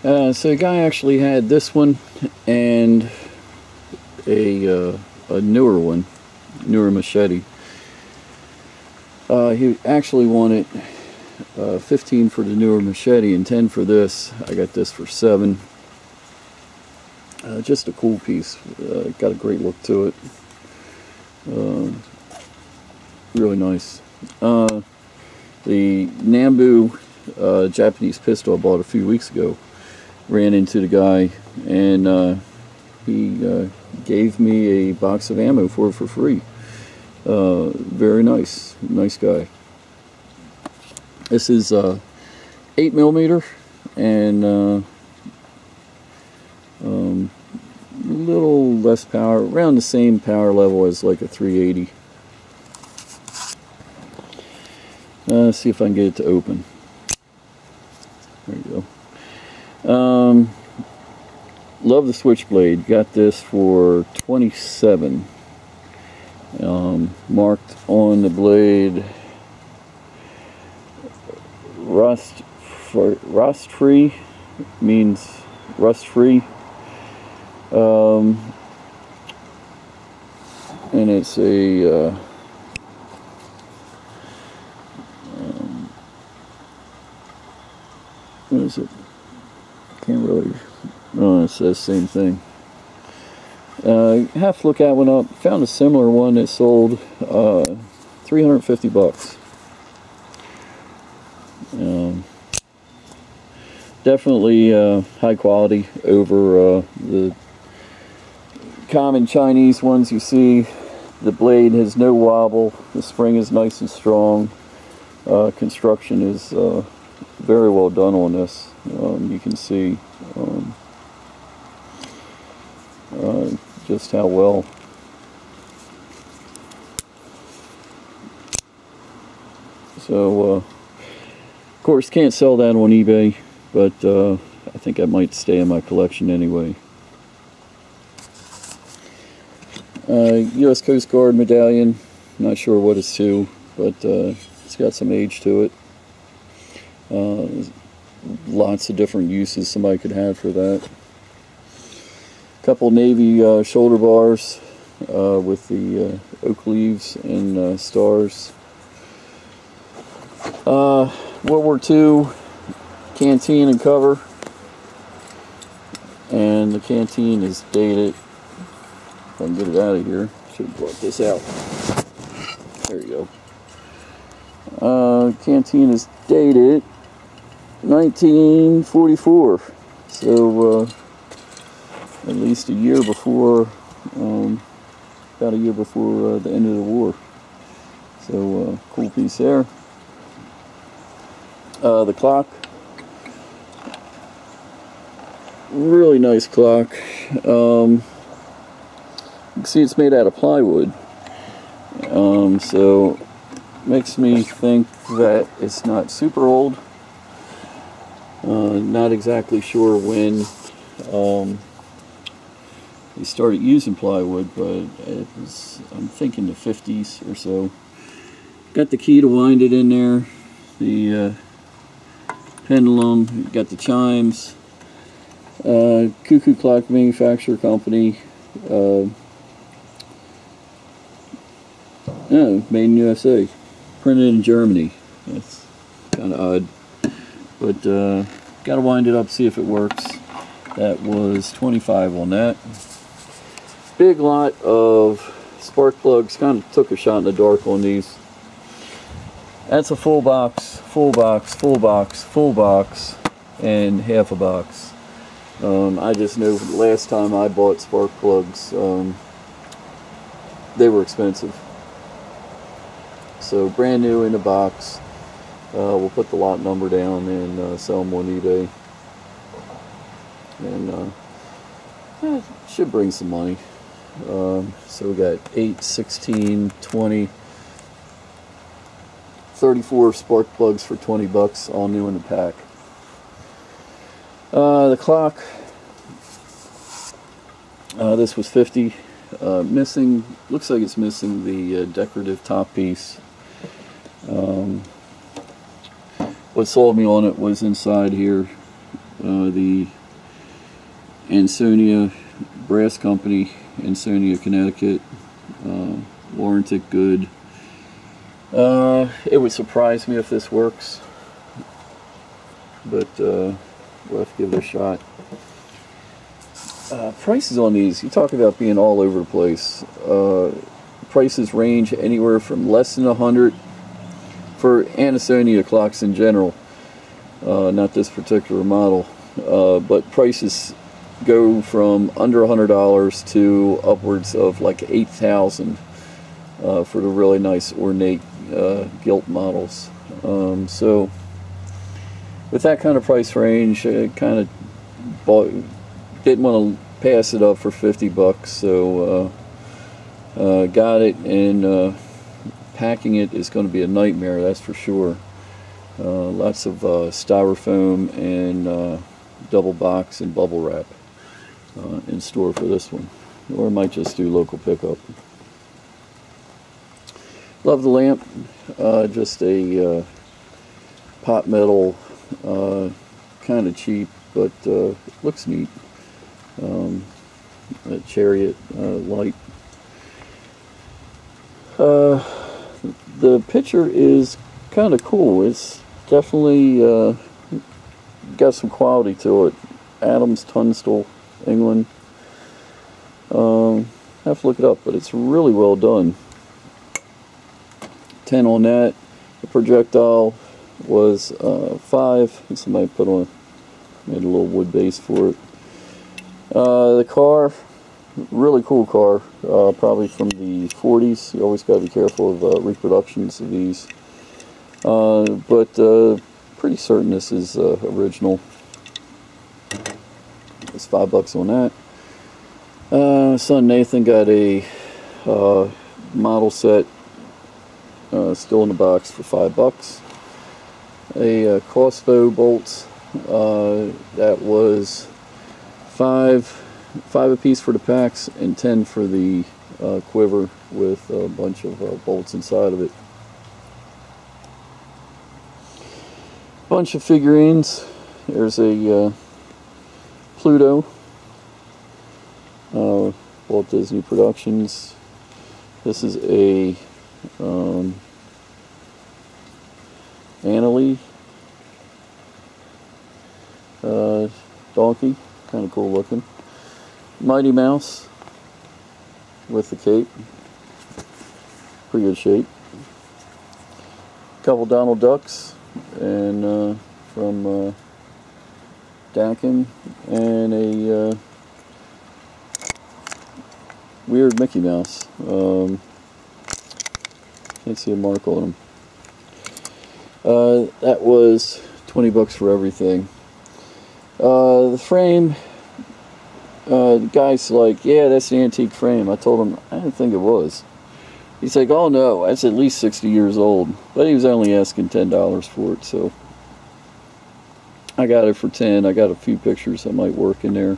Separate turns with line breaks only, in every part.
So the guy actually had this one and a newer Machete. He actually wanted 15 for the newer Machete and 10 for this. I got this for 7. Just a cool piece. Got a great look to it. Really nice. The Nambu Japanese pistol I bought a few weeks ago. Ran into the guy and he gave me a box of ammo for free. Very nice. Nice guy. This is 8mm and a little less power, around the same power level as like a 380. Let's see if I can get it to open. There you go. Love the Switchblade. Got this for 27. Marked on the blade rust free, means rust free. And it's a what is it? Can't really. Oh, it says same thing. Have to look that one up. Found a similar one that sold $350. Definitely high quality over the common Chinese ones you see. The blade has no wobble. The spring is nice and strong. Construction is very well done on this. You can see just how well. So, of course, can't sell that on eBay, but I think I might stay in my collection anyway. U.S. Coast Guard medallion. Not sure what it's to, but it's got some age to it. Lots of different uses somebody could have for that. Couple Navy shoulder bars with the oak leaves and stars. World War II canteen and cover, and the canteen is dated. If I can get it out of here, should have brought this out. There you go. Canteen is dated 1944, so at least a year before, about a year before the end of the war. So cool piece there. The clock, really nice clock. You can see it's made out of plywood, so makes me think that it's not super old. Not exactly sure when they started using plywood, but I'm thinking the 50s or so. Got the key to wind it in there, the pendulum, got the chimes, Cuckoo Clock Manufacturer Company, made in USA, printed in Germany. That's kind of odd, but got to wind it up, see if it works. That was 25 on that. Big lot of spark plugs. Kind of took a shot in the dark on these. That's a full box, full box, full box, full box, and half a box. I just know the last time I bought spark plugs, they were expensive. So brand new in the box. We'll put the lot number down and sell them on eBay. And should bring some money. So we got 8, 16, 20, 34 spark plugs for 20 bucks, all new in the pack. The clock, this was 50. Missing, looks like it's missing the decorative top piece. What sold me on it was inside here, the Ansonia Brass Company, Ansonia, Connecticut. Warranted good. It would surprise me if this works, but we'll have to give it a shot. Prices on these, you talk about being all over the place. Prices range anywhere from less than 100 for Ansonia clocks in general, not this particular model, but prices go from under $100 to upwards of like $8,000 for the really nice ornate gilt models. So with that kind of price range, I kind of didn't want to pass it up for 50 bucks, so got it, and packing it is going to be a nightmare, that's for sure. Lots of styrofoam and double box and bubble wrap in store for this one, or I might just do local pickup. Love the lamp, just a pot metal, kind of cheap, but looks neat. A chariot light. The picture is kind of cool. It's definitely got some quality to it. Adams, Tunstall, England. Have to look it up, but it's really well done. 10 on that. The projectile was 5. Somebody made a little wood base for it. The car, really cool car, probably from the 40s. You always got to be careful of reproductions of these, but pretty certain this is original. It's $5 on that. Son Nathan got a model set, still in the box, for $5. A crossbow bolts, that was 5 apiece for the packs and 10 for the quiver, with a bunch of bolts inside of it. Bunch of figurines. There's a Pluto, Walt Disney Productions. This is a Annalie donkey, kind of cool looking. Mighty Mouse with the cape, pretty good shape. Couple Donald Ducks, and from Dakin, and a weird Mickey Mouse. Can't see a mark on him. That was $20 for everything. The frame, the guy's like, yeah, that's an antique frame. I told him I didn't think it was. He's like, oh no, that's at least 60 years old. But he was only asking $10 for it, so I got it for 10. I got a few pictures that might work in there.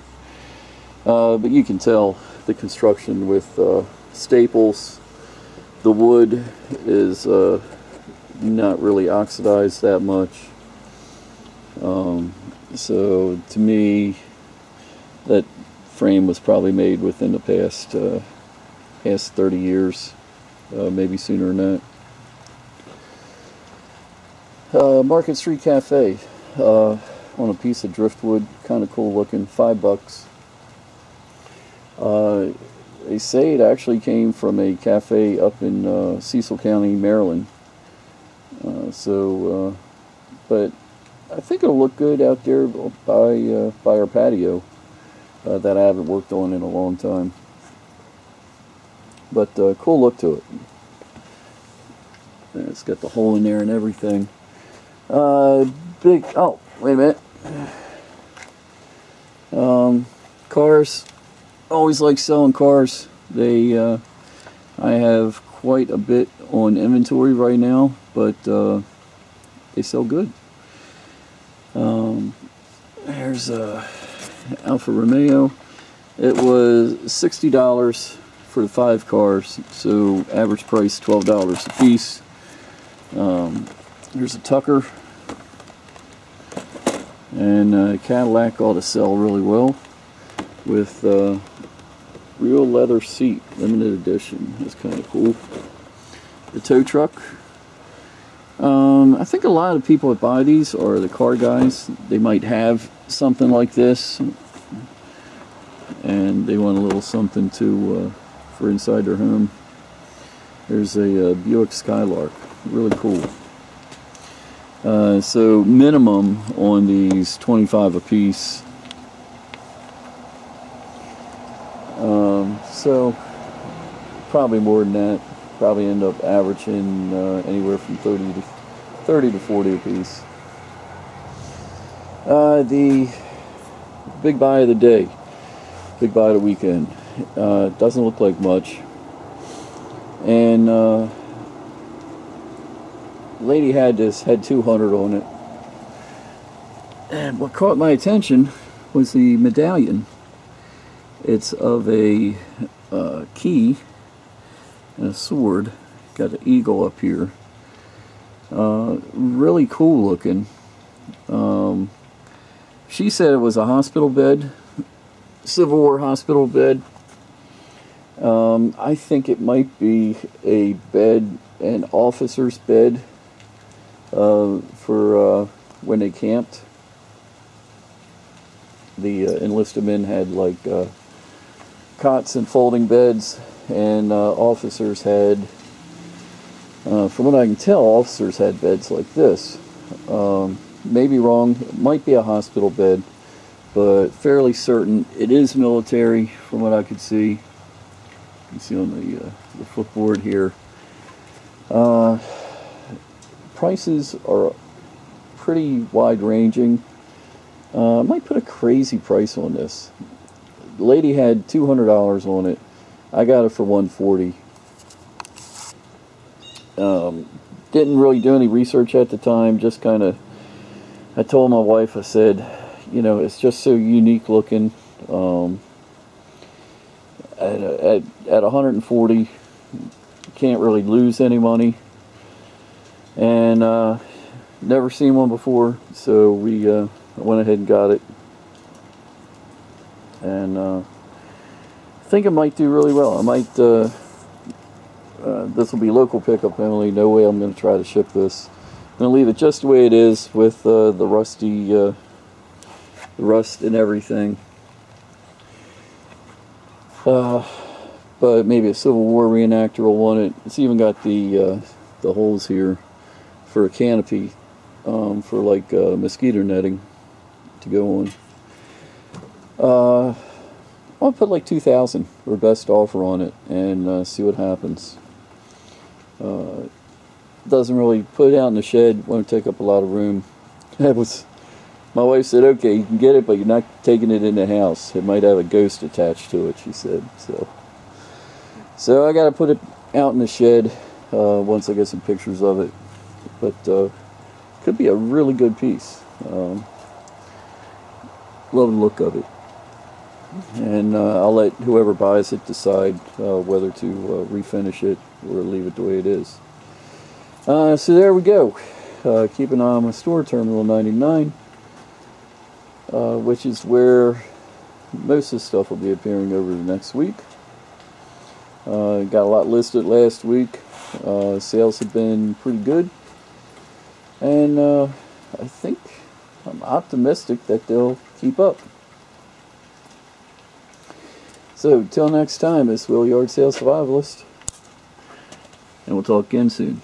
But you can tell the construction with staples. The wood is not really oxidized that much. So to me, that frame was probably made within the past 30 years, maybe sooner than that. Market Street Cafe, on a piece of driftwood, kind of cool looking, $5. They say it actually came from a cafe up in Cecil County, Maryland. But I think it'll look good out there by our patio that I haven't worked on in a long time. But cool look to it. And it's got the hole in there and everything. Oh, wait a minute. Cars. Always like selling cars. I have quite a bit on inventory right now, but they sell good. There's Alfa Romeo. It was $60 for the 5 cars, so average price $12 a piece. Here's a Tucker, And Cadillac ought to sell really well with real leather seat, limited edition. That's kind of cool. The tow truck. I think a lot of people that buy these are the car guys. They might have something like this, and they want a little something to for inside their home. There's a Buick Skylark, really cool. So minimum on these 25 a piece. So probably more than that. Probably end up averaging anywhere from 30 to 40 a piece. The big buy of the day, big buy of the weekend. Doesn't look like much. And lady had 200 on it. And what caught my attention was the medallion. It's of a key and a sword. Got an eagle up here. Really cool looking. She said it was a hospital bed, Civil War hospital bed. I think it might be a bed, an officer's bed for when they camped. The enlisted men had like cots and folding beds, and officers had, from what I can tell, officers had beds like this. Maybe wrong, it might be a hospital bed, but fairly certain it is military from what I could see. You can see on the footboard here. Prices are pretty wide ranging. I might put a crazy price on this. The lady had $200 on it. I got it for $140. Didn't really do any research at the time, just kind of, I told my wife, I said, you know, it's just so unique looking. At 140, can't really lose any money. And never seen one before, so we went ahead and got it. And I think it might do really well. I might, this will be local pickup only, no way I'm going to try to ship this. I'm going to leave it just the way it is with the rusty, the rust and everything. But maybe a Civil War reenactor will want it. It's even got the holes here for a canopy, for like mosquito netting to go on. I'll put like $2,000 for best offer on it and see what happens. Doesn't really put it out in the shed, won't take up a lot of room. That was, my wife said, okay, you can get it, but you're not taking it in the house. It might have a ghost attached to it, she said. So I got to put it out in the shed once I get some pictures of it. But could be a really good piece. Love the look of it. And I'll let whoever buys it decide whether to refinish it or leave it the way it is. So there we go. Keep an eye on my store, Terminal 99, which is where most of the stuff will be appearing over the next week. Got a lot listed last week. Sales have been pretty good. And I think I'm optimistic that they'll keep up. So, till next time, it's Will Yard Sale Survivalist, and we'll talk again soon.